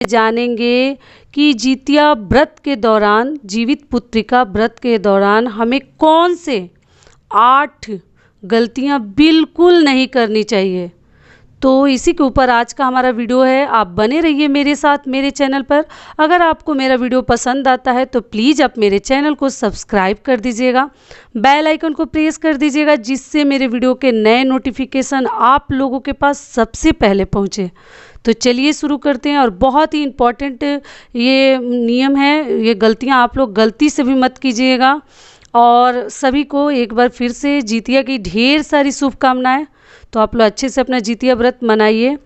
जानेंगे कि जितिया व्रत के दौरान, जीवित पुत्रिका व्रत के दौरान हमें कौन से 8 गलतियां बिल्कुल नहीं करनी चाहिए। तो इसी के ऊपर आज का हमारा वीडियो है। आप बने रहिए मेरे साथ मेरे चैनल पर। अगर आपको मेरा वीडियो पसंद आता है तो प्लीज़ आप मेरे चैनल को सब्सक्राइब कर दीजिएगा, बेल आइकन को प्रेस कर दीजिएगा, जिससे मेरे वीडियो के नए नोटिफिकेशन आप लोगों के पास सबसे पहले पहुंचे। तो चलिए शुरू करते हैं। और बहुत ही इम्पॉर्टेंट ये नियम है, ये गलतियां आप लोग गलती से भी मत कीजिएगा। और सभी को एक बार फिर से जितिया की ढेर सारी शुभकामनाएं। तो आप लोग अच्छे से अपना जितिया व्रत मनाइए।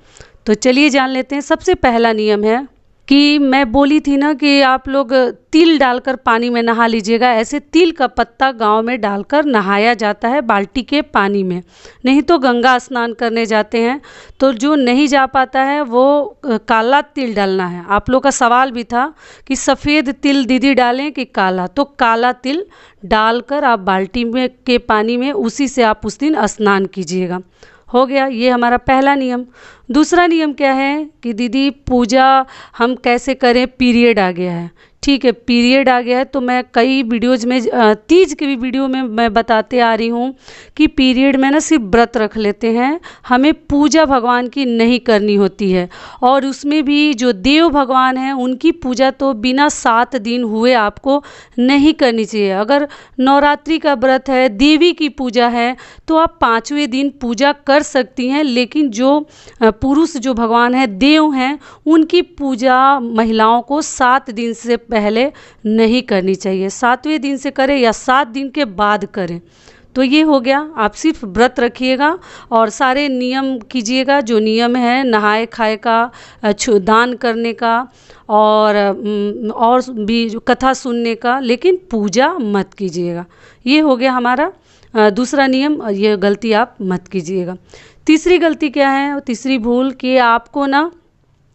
तो चलिए जान लेते हैं। सबसे पहला नियम है कि मैं बोली थी ना कि आप लोग तिल डालकर पानी में नहा लीजिएगा। ऐसे तिल का पत्ता गांव में डालकर नहाया जाता है बाल्टी के पानी में, नहीं तो गंगा स्नान करने जाते हैं। तो जो नहीं जा पाता है वो काला तिल डालना है। आप लोग का सवाल भी था कि सफ़ेद तिल दीदी डालें कि काला, तो काला तिल डालकर आप बाल्टी में के पानी में उसी से आप उस दिन स्नान कीजिएगा। हो गया ये हमारा पहला नियम। दूसरा नियम क्या है कि दीदी पूजा हम कैसे करें, पीरियड आ गया है। ठीक है, पीरियड आ गया है तो मैं कई वीडियोज़ में, तीज के भी वीडियो में मैं बताते आ रही हूँ कि पीरियड में ना सिर्फ व्रत रख लेते हैं, हमें पूजा भगवान की नहीं करनी होती है। और उसमें भी जो देव भगवान हैं उनकी पूजा तो बिना 7 दिन हुए आपको नहीं करनी चाहिए। अगर नवरात्रि का व्रत है, देवी की पूजा है, तो आप 5वें दिन पूजा कर सकती हैं। लेकिन जो पुरुष जो भगवान है, देव हैं, उनकी पूजा महिलाओं को 7 दिन से पहले नहीं करनी चाहिए। 7वें दिन से करें या 7 दिन के बाद करें। तो ये हो गया। आप सिर्फ व्रत रखिएगा और सारे नियम कीजिएगा। जो नियम है नहाए खाए का, दान करने का और भी जो कथा सुनने का, लेकिन पूजा मत कीजिएगा। ये हो गया हमारा दूसरा नियम। ये गलती आप मत कीजिएगा। तीसरी गलती क्या है, तीसरी भूल कि आपको ना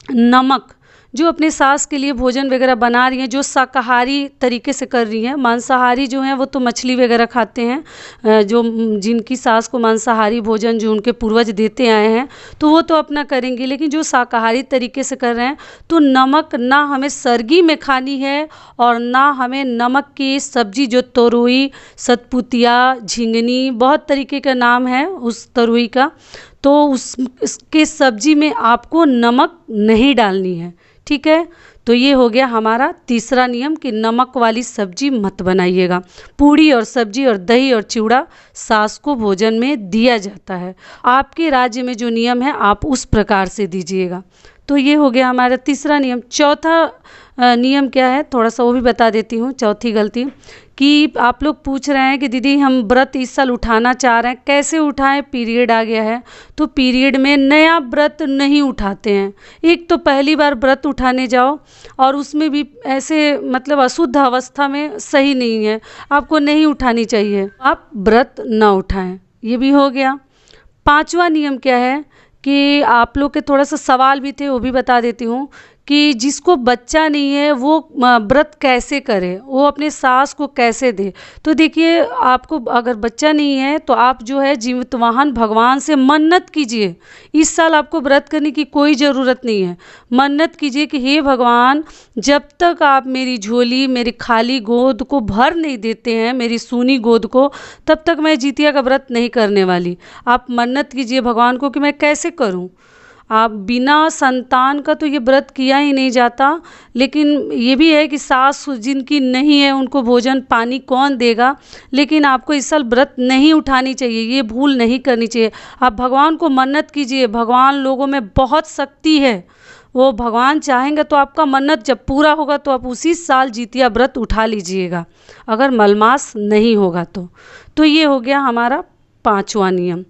नमक, जो अपने सास के लिए भोजन वगैरह बना रही हैं, जो शाकाहारी तरीके से कर रही हैं, मांसाहारी जो हैं वो तो मछली वगैरह खाते हैं, जो जिनकी सास को मांसाहारी भोजन जो उनके पूर्वज देते आए हैं तो वो तो अपना करेंगे। लेकिन जो शाकाहारी तरीके से कर रहे हैं तो नमक ना हमें सर्गी में खानी है और ना हमें नमक की सब्जी, जो तरोई, सतपुतिया, झिंगनी, बहुत तरीके का नाम है उस तरोई का, तो उसके सब्जी में आपको नमक नहीं डालनी है। ठीक है, तो ये हो गया हमारा तीसरा नियम कि नमक वाली सब्जी मत बनाइएगा। पूड़ी और सब्जी और दही और चिवड़ा सास को भोजन में दिया जाता है। आपके राज्य में जो नियम है आप उस प्रकार से दीजिएगा। तो ये हो गया हमारा तीसरा नियम। चौथा नियम क्या है, थोड़ा सा वो भी बता देती हूँ। चौथी गलती कि आप लोग पूछ रहे हैं कि दीदी हम व्रत इस साल उठाना चाह रहे हैं, कैसे उठाएं, पीरियड आ गया है। तो पीरियड में नया व्रत नहीं उठाते हैं। एक तो पहली बार व्रत उठाने जाओ और उसमें भी ऐसे मतलब अशुद्ध अवस्था में सही नहीं है, आपको नहीं उठानी चाहिए, आप व्रत ना उठाएं। ये भी हो गया। 5वां नियम क्या है कि आप लोग के थोड़ा सा सवाल भी थे, वो भी बता देती हूँ कि जिसको बच्चा नहीं है वो व्रत कैसे करे, वो अपने सास को कैसे दे। तो देखिए, आपको अगर बच्चा नहीं है तो आप जो है जीवितवाहन भगवान से मन्नत कीजिए। इस साल आपको व्रत करने की कोई ज़रूरत नहीं है। मन्नत कीजिए कि हे भगवान, जब तक आप मेरी झोली, मेरी खाली गोद को भर नहीं देते हैं, मेरी सूनी गोद को, तब तक मैं जितिया का व्रत नहीं करने वाली। आप मन्नत कीजिए भगवान को कि मैं कैसे करूं। आप बिना संतान का तो ये व्रत किया ही नहीं जाता। लेकिन ये भी है कि सास जिनकी नहीं है उनको भोजन पानी कौन देगा। लेकिन आपको इस साल व्रत नहीं उठानी चाहिए, ये भूल नहीं करनी चाहिए। आप भगवान को मन्नत कीजिए। भगवान लोगों में बहुत शक्ति है, वो भगवान चाहेंगे तो आपका मन्नत जब पूरा होगा तो आप उसी साल जितिया व्रत उठा लीजिएगा, अगर मलमास नहीं होगा तो ये हो गया हमारा 5वां नियम।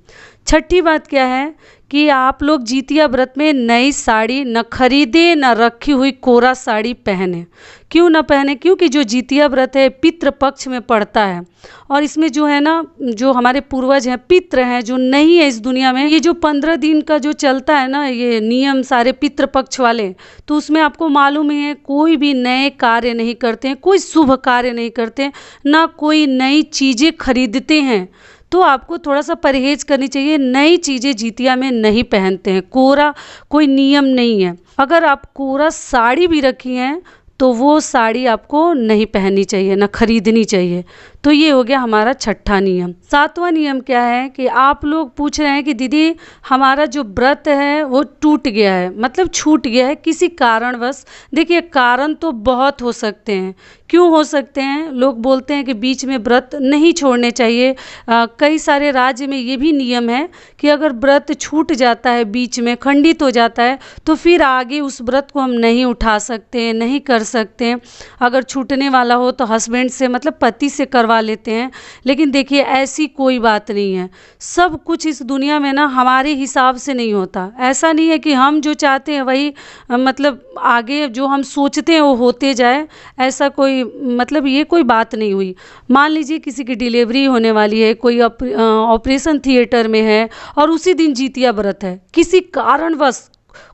छठी बात क्या है कि आप लोग जितिया व्रत में नई साड़ी न खरीदे, न रखी हुई कोरा साड़ी पहने। क्यों न पहने? क्योंकि जो जितिया व्रत है पितृ पक्ष में पड़ता है और इसमें जो है ना, जो हमारे पूर्वज हैं, पितृ हैं, जो नहीं है इस दुनिया में, ये जो 15 दिन का जो चलता है ना ये नियम सारे पितृ पक्ष वाले, तो उसमें आपको मालूम ही है कोई भी नए कार्य नहीं करते हैं, कोई शुभ कार्य नहीं करते हैं, ना कोई नई चीज़ें खरीदते हैं। तो आपको थोड़ा सा परहेज करनी चाहिए। नई चीज़ें जितिया में नहीं पहनते हैं, कोरा कोई नियम नहीं है। अगर आप कोरा साड़ी भी रखी हैं तो वो साड़ी आपको नहीं पहननी चाहिए, ना खरीदनी चाहिए। तो ये हो गया हमारा छठा नियम। सातवां नियम क्या है कि आप लोग पूछ रहे हैं कि दीदी हमारा जो व्रत है वो टूट गया है, मतलब छूट गया है किसी कारणवश। देखिए कारण तो बहुत हो सकते हैं। क्यों हो सकते हैं? लोग बोलते हैं कि बीच में व्रत नहीं छोड़ने चाहिए। कई सारे राज्य में ये भी नियम है कि अगर व्रत छूट जाता है, बीच में खंडित हो जाता है, तो फिर आगे उस व्रत को हम नहीं उठा सकते हैं, नहीं कर सकते हैं। अगर छूटने वाला हो तो हस्बैंड से, मतलब पति से करवा लेते हैं। लेकिन देखिए ऐसी कोई बात नहीं है। सब कुछ इस दुनिया में ना हमारे हिसाब से नहीं होता। ऐसा नहीं है कि हम जो चाहते हैं वही मतलब आगे जो हम सोचते हैं वो होते जाए, ऐसा कोई मतलब ये कोई बात नहीं हुई। मान लीजिए किसी की डिलीवरी होने वाली है, कोई ऑपरेशन थिएटर में है और उसी दिन जितिया व्रत है, किसी कारणवश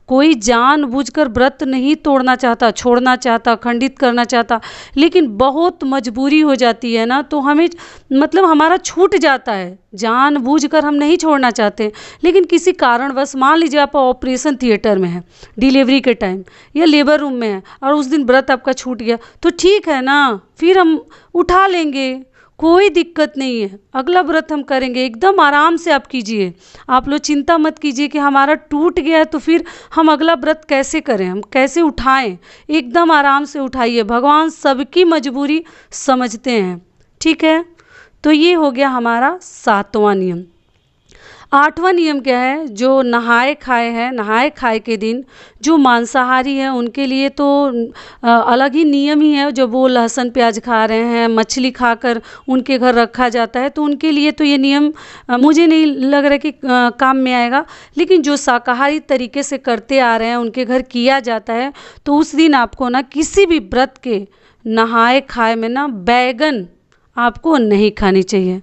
कोई जानबूझकर व्रत नहीं तोड़ना चाहता, छोड़ना चाहता, खंडित करना चाहता, लेकिन बहुत मजबूरी हो जाती है ना, तो हमें मतलब हमारा छूट जाता है। जानबूझकर हम नहीं छोड़ना चाहते, लेकिन किसी कारणवश मान लीजिए आप ऑपरेशन थिएटर में हैं डिलीवरी के टाइम, या लेबर रूम में है और उस दिन व्रत आपका छूट गया, तो ठीक है ना, फिर हम उठा लेंगे, कोई दिक्कत नहीं है। अगला व्रत हम करेंगे, एकदम आराम से आप कीजिए। आप लोग चिंता मत कीजिए कि हमारा टूट गया है तो फिर हम अगला व्रत कैसे करें, हम कैसे उठाएं। एकदम आराम से उठाइए, भगवान सबकी मजबूरी समझते हैं। ठीक है, तो ये हो गया हमारा सातवां नियम। आठवां नियम क्या है? जो नहाए खाए हैं, नहाए खाए के दिन जो मांसाहारी हैं उनके लिए तो अलग ही नियम ही है। जो वो लहसुन प्याज खा रहे हैं, मछली खाकर उनके घर रखा जाता है, तो उनके लिए तो ये नियम मुझे नहीं लग रहा कि काम में आएगा। लेकिन जो शाकाहारी तरीके से करते आ रहे हैं, उनके घर किया जाता है, तो उस दिन आपको ना किसी भी व्रत के नहाए खाए में ना बैगन आपको नहीं खानी चाहिए।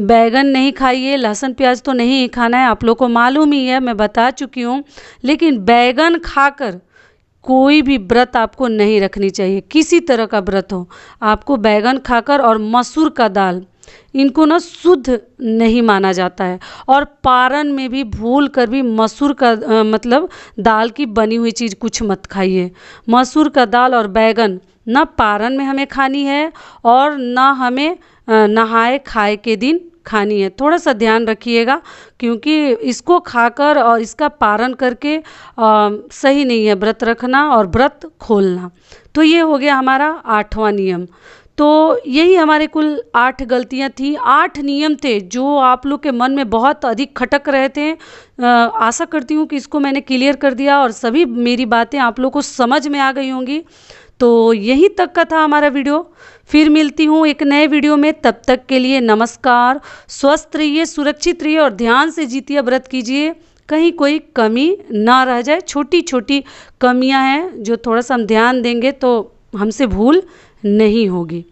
बैगन नहीं खाइए, लहसुन प्याज तो नहीं ही खाना है, आप लोग को मालूम ही है, मैं बता चुकी हूँ। लेकिन बैगन खाकर कोई भी व्रत आपको नहीं रखनी चाहिए, किसी तरह का व्रत हो। आपको बैगन खाकर और मसूर का दाल, इनको ना शुद्ध नहीं माना जाता है। और पारण में भी भूल कर भी मसूर का मतलब दाल की बनी हुई चीज़ कुछ मत खाइए। मसूर का दाल और बैगन ना पारण में हमें खानी है और ना हमें नहाए खाए के दिन खानी है। थोड़ा सा ध्यान रखिएगा, क्योंकि इसको खाकर और इसका पारण करके सही नहीं है व्रत रखना और व्रत खोलना। तो ये हो गया हमारा आठवां नियम। तो यही हमारे कुल 8 गलतियां थी, 8 नियम थे जो आप लोग के मन में बहुत अधिक खटक रहे थे। आशा करती हूँ कि इसको मैंने क्लियर कर दिया और सभी मेरी बातें आप लोग को समझ में आ गई होंगी। तो यहीं तक का था हमारा वीडियो। फिर मिलती हूँ एक नए वीडियो में, तब तक के लिए नमस्कार। स्वस्थ रहिए, सुरक्षित रहिए और ध्यान से जितिया व्रत कीजिए, कहीं कोई कमी ना रह जाए। छोटी छोटी कमियां हैं जो थोड़ा सा हम ध्यान देंगे तो हमसे भूल नहीं होगी।